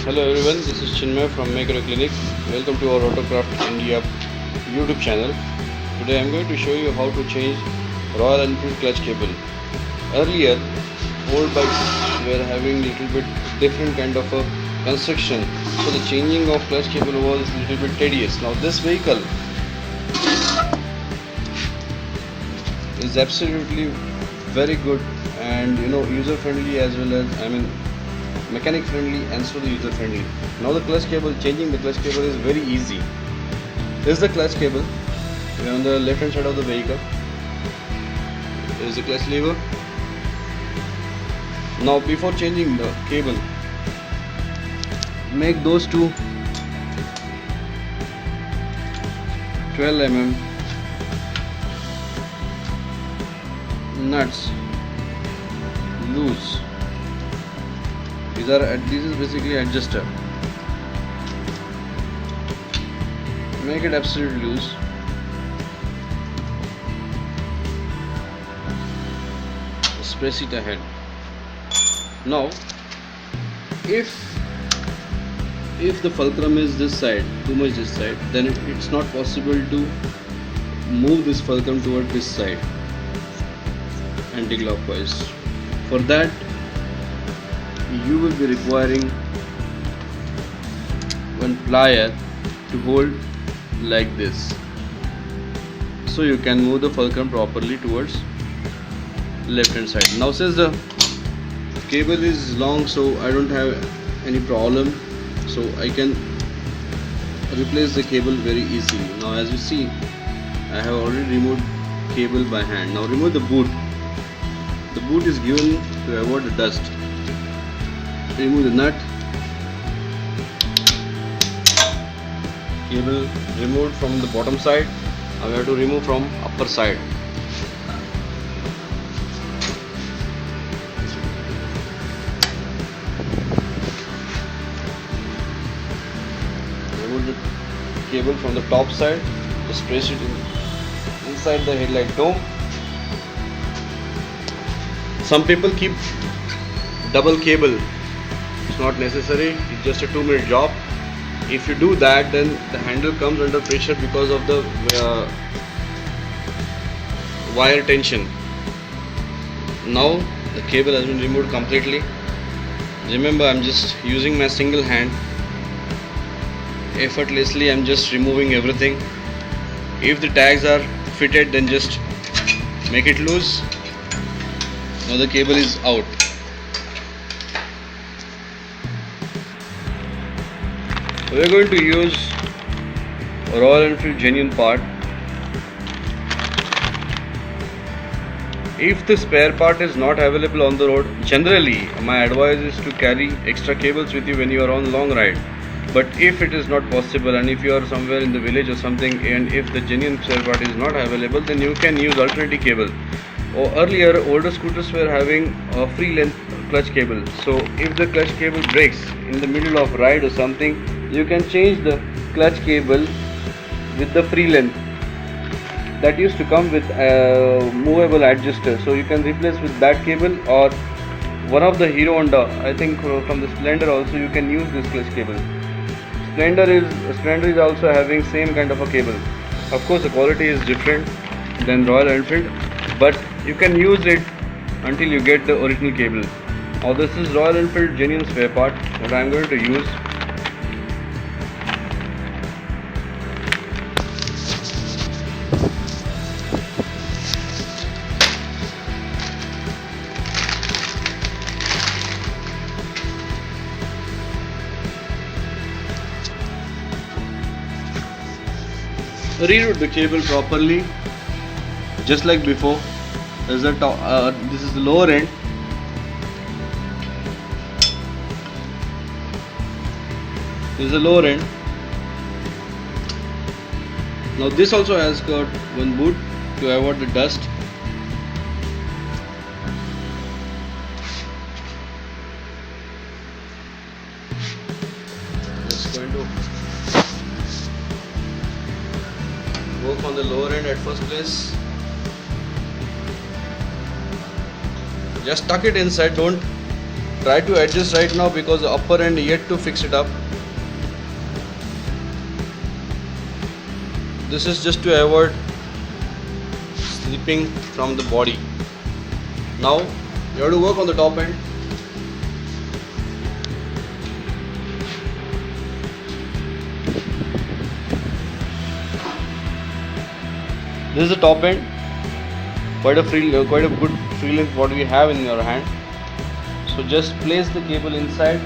Hello everyone, this is Chinmay from Maker Clinic. Welcome to our Autocraft India YouTube channel. Today I am going to show you how to change Royal Enfield clutch cable. Earlier, old bikes were having little bit different kind of a construction, so the changing of clutch cable was little bit tedious. Now this vehicle is absolutely very good and user friendly, as well as mechanic friendly and so the user friendly. Now the clutch cable, changing the clutch cable is very easy. This is the clutch cable. We are on the left hand side of the vehicle. There is the clutch lever. Now before changing the cable, make those two 12 mm nuts loose. This is basically adjuster. Make it absolutely loose. Just press it ahead. Now, if the fulcrum is this side, too much this side, then it's not possible to move this fulcrum toward this side anti-clockwise. For that, you will be requiring one plier to hold like this, so you can move the fulcrum properly towards left hand side. Now since the cable is long, so I don't have any problem, so I can replace the cable very easily. Now as you see, I have already removed cable by hand. Now remove the boot. The boot is given to avoid the dust. Remove the nut. Cable removed from the bottom side. Now we have to remove from upper side. Remove the cable from the top side. Just place it inside the headlight dome. Some people keep double cable. It's not necessary, it's just a 2-minute job. If you do that, then the handle comes under pressure because of the wire tension. Now the cable has been removed completely. Remember, I'm just using my single hand. Effortlessly I'm just removing everything. If the tags are fitted, then just make it loose. Now the cable is out. We are going to use a Royal Enfield genuine part. If the spare part is not available on the road, generally my advice is to carry extra cables with you when you are on long ride. But if it is not possible, and if you are somewhere in the village or something, and if the genuine spare part is not available, then you can use alternative cable. Earlier, older scooters were having a free length clutch cable. So if the clutch cable breaks in the middle of ride or something, you can change the clutch cable with the free length. That used to come with a movable adjuster. So you can replace with that cable, or one of the Hero Honda, I think from the Splendor also, you can use this clutch cable. Splendor is also having same kind of a cable. Of course the quality is different than Royal Enfield, but you can use it until you get the original cable. Now this is Royal Enfield genuine spare part, what I am going to use. Reroute the cable properly, just like before. This is the lower end. This is the lower end. Now this also has got one boot to avoid the dust. Just going to work on the lower end at first place. Just tuck it inside, don't try to adjust right now because the upper end yet to fix it up. This is just to avoid slipping from the body. Now you have to work on the top end. This is the top end. Quite a good free length what we have in your hand. So just place the cable inside.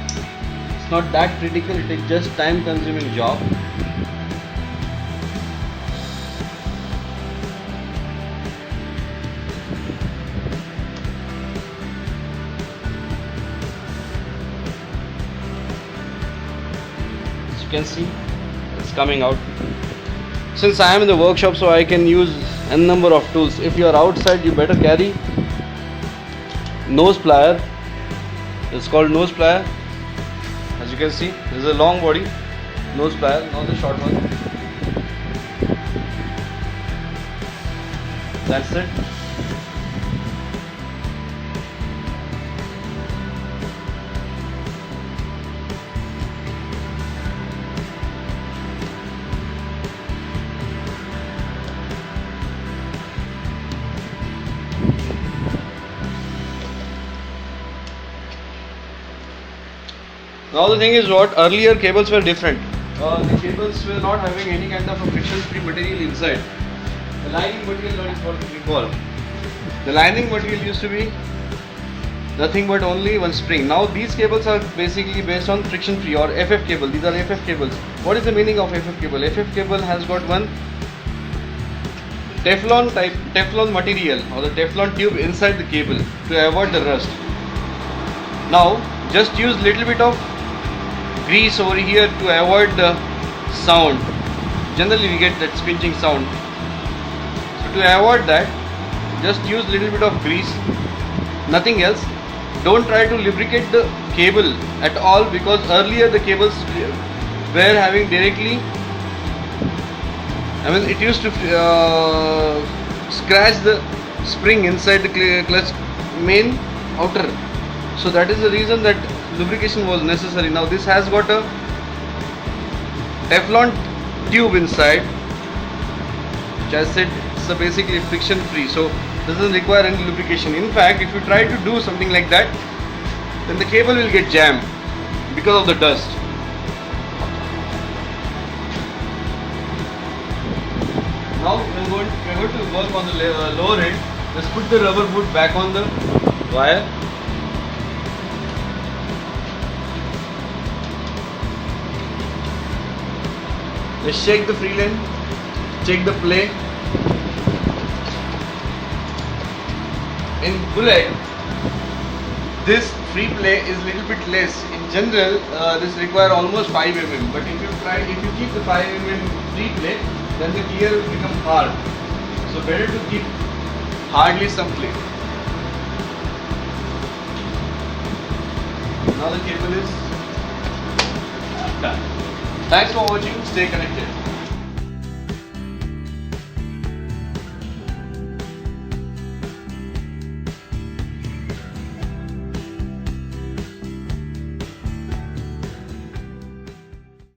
It's not that critical. It is just time-consuming job. As you can see, it's coming out. Since I am in the workshop, so I can use n number of tools. If you are outside, you better carry nose plier. It's called nose plier. As you can see, this is a long body nose plier, not the short one. That's it. Now the thing is what, earlier cables were different. The cables were not having any kind of a friction-free material inside. The lining material is what we call. The lining material used to be nothing but only one spring. Now these cables are basically based on friction-free or FF cable. These are FF cables. What is the meaning of FF cable? FF cable has got one Teflon material or the Teflon tube inside the cable to avoid the rust. Now just use little bit of grease over here to avoid the sound. Generally we get that pinching sound. So to avoid that, just use little bit of grease, nothing else. Don't try to lubricate the cable at all, because earlier the cables were having directly, it used to scratch the spring inside the clutch main outer. So that is the reason that lubrication was necessary. Now this has got a Teflon tube inside, which I said it's basically friction free, so doesn't require any lubrication. In fact, if you try to do something like that, then the cable will get jammed because of the dust. Now we're going to work on the lower end. Let's put the rubber boot back on the wire. Let's check the free length, check the play. In bullet, this free play is little bit less. In general, this require almost 5 mm. But if you keep the 5 mm free play, then the gear will become hard. So better to keep hardly some play. Now the cable is done. Thanks for watching. Stay connected.